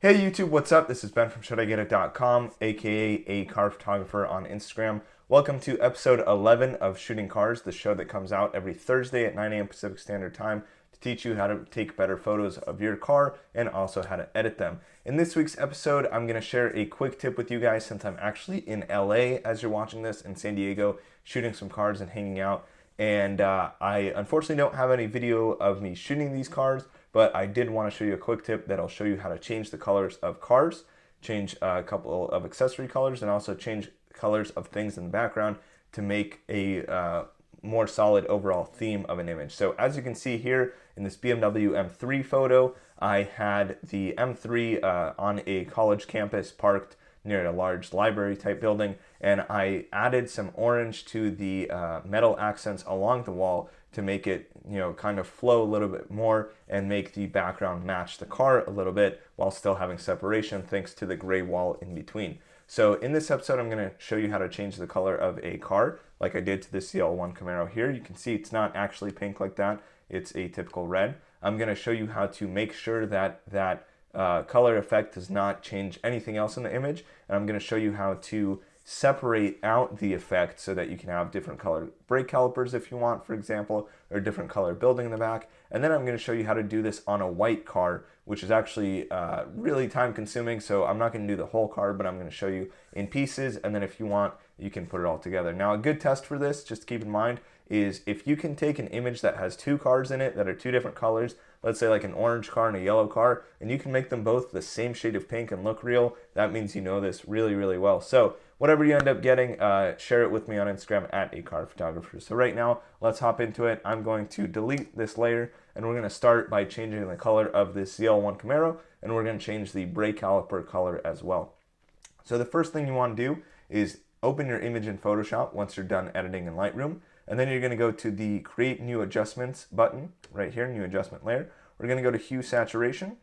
Hey YouTube, what's up? This is Ben from ShouldIGetIt.com, aka a car photographer on Instagram. Welcome to episode 11 of Shooting Cars, the show that comes out every Thursday at 9 a.m. Pacific Standard Time to teach you how to take better photos of your car and also how to edit them. In this week's episode, I'm going to share a quick tip with you guys since I'm actually in LA as you're watching this, in San Diego, shooting some cars and hanging out. And I unfortunately don't have any video of me shooting these cars, but I did want to show you a quick tip that'll show you how to change the colors of cars, change a couple of accessory colors, and also change colors of things in the background to make a more solid overall theme of an image. So as you can see here in this BMW M3 photo, I had the M3 on a college campus parked near a large library type building, and I added some orange to the metal accents along the wall to make it, kind of flow a little bit more and make the background match the car a little bit while still having separation thanks to the gray wall in between. So in this episode, I'm going to show you how to change the color of a car like I did to this CL1 Camaro here. You can see it's not actually pink like that. It's a typical red. I'm going to show you how to make sure that color effect does not change anything else in the image. And I'm going to show you how to separate out the effect so that you can have different color brake calipers if you want, for example, or a different color building in the back. And then I'm going to show you how to do this on a white car, which is actually really time consuming. So I'm not going to do the whole car, but I'm going to show you in pieces. And then if you want, you can put it all together. Now, a good test for this, just to keep in mind, is if you can take an image that has two cars in it that are two different colors, let's say like an orange car and a yellow car, and you can make them both the same shade of pink and look real, that means you know this really, really well. So whatever you end up getting, share it with me on Instagram at a car photographer. So right now, let's hop into it. I'm going to delete this layer, and we're going to start by changing the color of this CL1 Camaro, and we're going to change the brake caliper color as well. So the first thing you want to do is open your image in Photoshop once you're done editing in Lightroom, and then you're going to go to the Create New Adjustments button right here, New Adjustment Layer. We're going to go to Hue Saturation,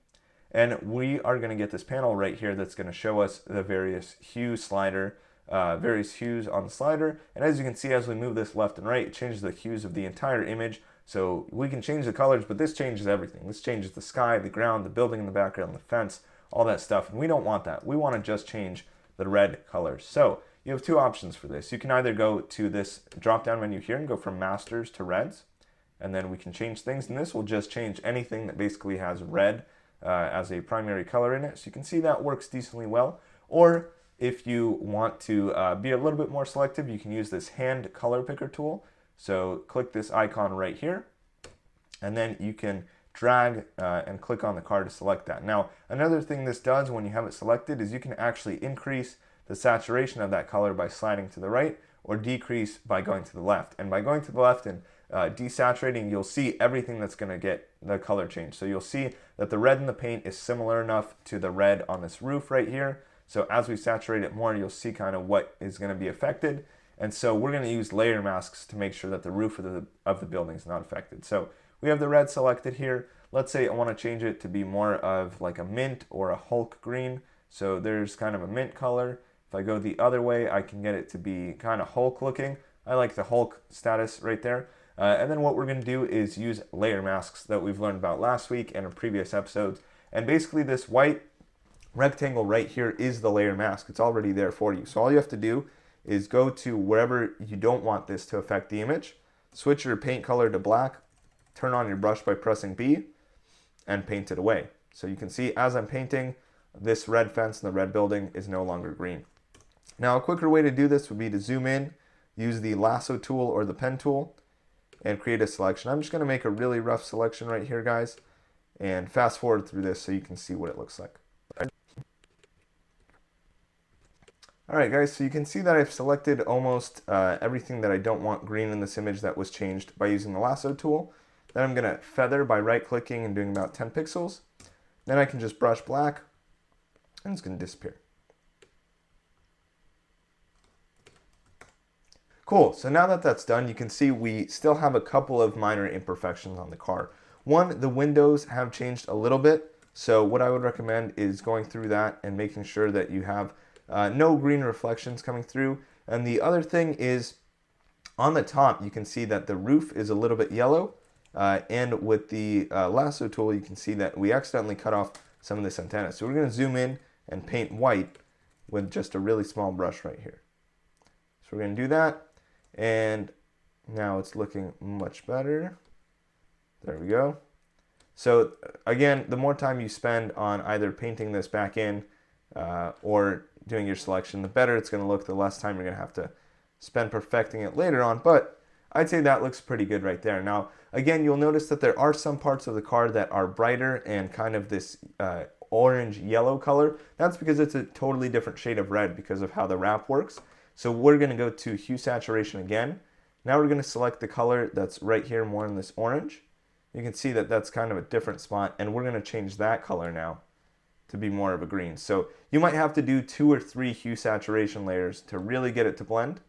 and we are going to get this panel right here that's going to show us the various hue slider, various hues on the slider. And as you can see, as we move this left and right, it changes the hues of the entire image. So we can change the colors, but this changes everything. This changes the sky, the ground, the building in the background, the fence, all that stuff. And we don't want that. We want to just change the red colors. So you have two options for this. You can either go to this drop-down menu here and go from masters to reds, and then we can change things. And this will just change anything that basically has red as a primary color in it. So you can see that works decently well. Or if you want to be a little bit more selective, you can use this hand color picker tool. So click this icon right here, and then you can drag and click on the car to select that. Now, another thing this does when you have it selected is you can actually increase the saturation of that color by sliding to the right, or decrease by going to the left. And by going to the left and desaturating, you'll see everything that's going to get the color change. So you'll see that the red in the paint is similar enough to the red on this roof right here. So as we saturate it more, you'll see kind of what is going to be affected. And so we're going to use layer masks to make sure that the roof of the building is not affected. So we have the red selected here. Let's say I want to change it to be more of like a mint or a Hulk green. So there's kind of a mint color. If I go the other way, I can get it to be kind of Hulk looking. I like the Hulk status right there. And then what we're going to do is use layer masks that we've learned about last week and in previous episodes. And basically this white rectangle right here is the layer mask. It's already there for you. So all you have to do is go to wherever you don't want this to affect the image, switch your paint color to black, turn on your brush by pressing B, and paint it away. So you can see as I'm painting, this red fence and the red building is no longer green. Now, a quicker way to do this would be to zoom in, use the lasso tool or the pen tool, and create a selection. I'm just going to make a really rough selection right here, guys, and fast forward through this so you can see what it looks like. All right, guys, so you can see that I've selected almost everything that I don't want green in this image that was changed by using the lasso tool. Then I'm going to feather by right-clicking and doing about 10 pixels. Then I can just brush black, and it's going to disappear. Cool, so now that that's done, you can see we still have a couple of minor imperfections on the car. One, the windows have changed a little bit, so what I would recommend is going through that and making sure that you have no green reflections coming through. And the other thing is, on the top, you can see that the roof is a little bit yellow, and with the lasso tool, you can see that we accidentally cut off some of this antenna. So we're going to zoom in and paint white with just a really small brush right here. So we're going to do that, and now it's looking much better. There we go. So again, the more time you spend on either painting this back in or doing your selection, the better it's going to look, the less time you're going to have to spend perfecting it later on. But I'd say that looks pretty good right there. Now, again, you'll notice that there are some parts of the car that are brighter and kind of this orange-yellow color. That's because it's a totally different shade of red because of how the wrap works. So we're going to go to hue saturation again. Now we're going to select the color that's right here more in this orange. You can see that that's kind of a different spot, and we're going to change that color now to be more of a green. So you might have to do 2 or 3 hue saturation layers to really get it to blend.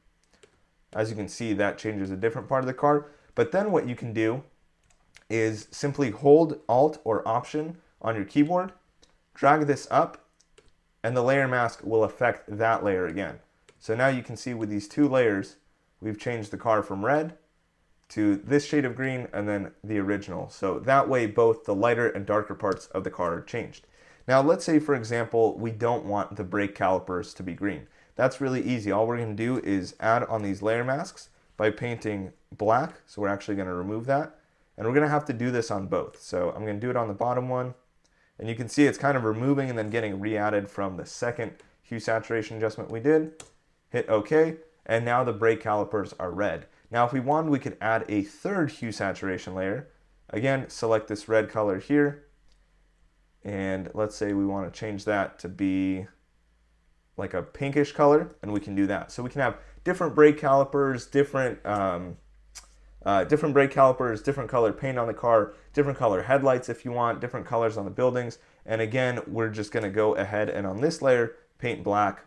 As you can see, that changes a different part of the car. But then what you can do is simply hold Alt or Option on your keyboard, drag this up, and the layer mask will affect that layer again. So now you can see with these 2 layers, we've changed the car from red to this shade of green and then the original. So that way both the lighter and darker parts of the car are changed. Now let's say, for example, we don't want the brake calipers to be green. That's really easy. All we're going to do is add on these layer masks by painting black. So we're actually going to remove that. And we're going to have to do this on both. So I'm going to do it on the bottom one. And you can see it's kind of removing and then getting re-added from the second hue saturation adjustment we did. Hit OK. And now the brake calipers are red. Now if we wanted, we could add a third hue saturation layer. Again, select this red color here. And let's say we want to change that to be like a pinkish color, and we can do that. So we can have different brake calipers, different brake calipers, different color paint on the car, different color headlights if you want, different colors on the buildings. And again, we're just going to go ahead and on this layer, paint black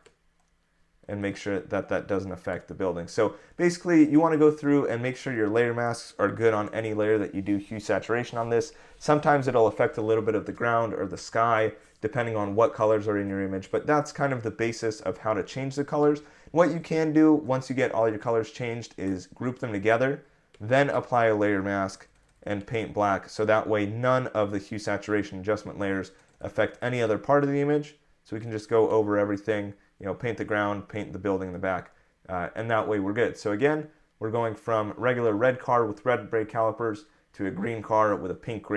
and make sure that that doesn't affect the building. So basically, you want to go through and make sure your layer masks are good on any layer that you do hue saturation on this. Sometimes it'll affect a little bit of the ground or the sky, depending on what colors are in your image, but that's kind of the basis of how to change the colors. What you can do once you get all your colors changed is group them together, then apply a layer mask and paint black, so that way none of the hue saturation adjustment layers affect any other part of the image. So we can just go over everything, you know, paint the ground, paint the building in the back, and that way we're good. So again, we're going from regular red car with red brake calipers to a green car with a pink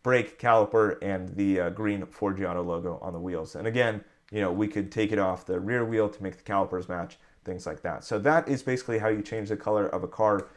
brake caliper and the green Ford Giotto logo on the wheels. And again, you know, we could take it off the rear wheel to make the calipers match, things like that. So that is basically how you change the color of a car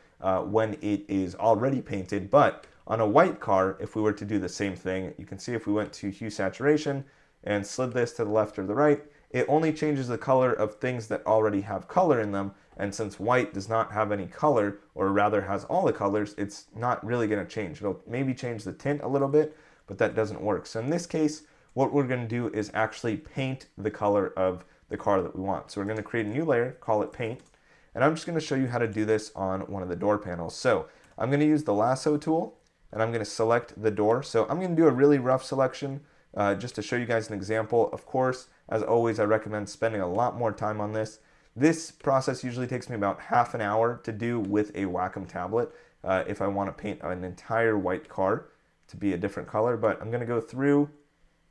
when it is already painted. But on a white car, if we were to do the same thing, you can see if we went to hue saturation and slid this to the left or the right, it only changes the color of things that already have color in them. And since white does not have any color, or rather has all the colors, it's not really going to change. It'll maybe change the tint a little bit, but that doesn't work. So in this case, what we're going to do is actually paint the color of the car that we want. So we're going to create a new layer, call it paint, and I'm just going to show you how to do this on one of the door panels. So I'm going to use the lasso tool, and I'm going to select the door. So I'm going to do a really rough selection just to show you guys an example. Of course, as always, I recommend spending a lot more time on this. This process usually takes me about half an hour to do with a Wacom tablet if I want to paint an entire white car to be a different color. But I'm going to go through,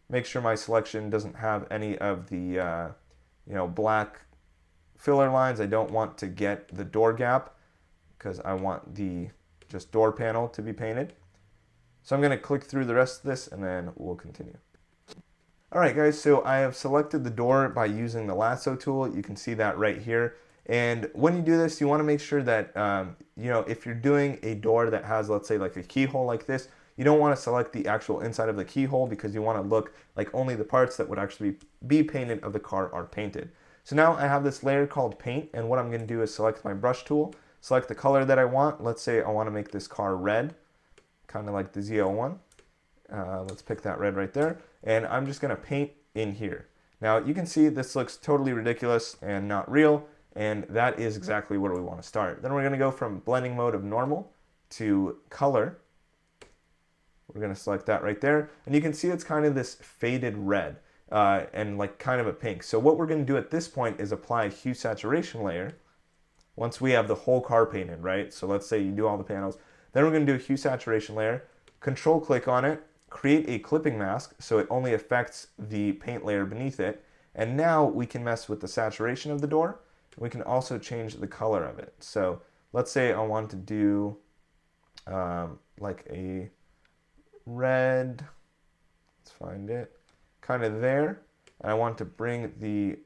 make sure my selection doesn't have any of the black filler lines. I don't want to get the door gap because I want the just door panel to be painted. So I'm going to click through the rest of this and then we'll continue. Alright guys, so I have selected the door by using the lasso tool. You can see that right here. And when you do this, you want to make sure that, if you're doing a door that has, let's say, like a keyhole like this, you don't want to select the actual inside of the keyhole because you want to look like only the parts that would actually be painted of the car are painted. So now I have this layer called paint, and what I'm going to do is select my brush tool, select the color that I want. Let's say I want to make this car red, kind of like the Z01. Let's pick that red right there. And I'm just going to paint in here. Now you can see this looks totally ridiculous and not real, and that is exactly where we want to start. Then we're going to go from blending mode of normal to color. We're going to select that right there, and you can see it's kind of this faded red and like kind of a pink. So what we're going to do at this point is apply a hue saturation layer once we have the whole car painted, right? So let's say you do all the panels. Then we're going to do a hue saturation layer, control click on it, create a clipping mask so it only affects the paint layer beneath it. And now we can mess with the saturation of the door. We can also change the color of it. So let's say I want to do like a red, let's find it, kind of there. And I want to bring the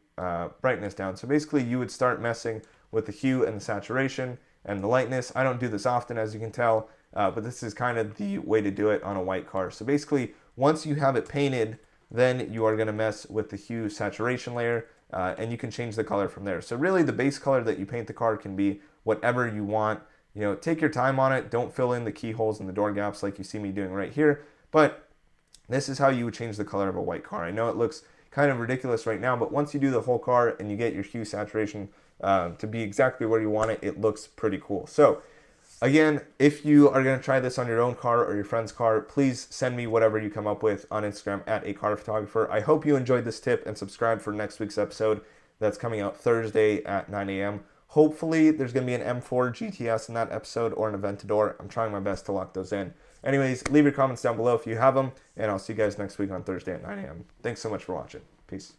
brightness down. So basically you would start messing with the hue and the saturation and the lightness. I don't do this often, as you can tell, but this is kind of the way to do it on a white car. So basically, once you have it painted, then you are going to mess with the hue saturation layer, and you can change the color from there. So really, the base color that you paint the car can be whatever you want. You know, take your time on it. Don't fill in the keyholes and the door gaps like you see me doing right here. But this is how you would change the color of a white car. I know it looks kind of ridiculous right now, but once you do the whole car and you get your hue saturation to be exactly where you want it, it looks pretty cool. So again, if you are going to try this on your own car or your friend's car, please send me whatever you come up with on Instagram at @carphotographer. I hope you enjoyed this tip and subscribe for next week's episode that's coming out Thursday at 9 a.m. Hopefully there's going to be an M4 GTS in that episode or an Aventador. I'm trying my best to lock those in. Anyways, leave your comments down below if you have them, and I'll see you guys next week on Thursday at 9 a.m. Thanks so much for watching. Peace.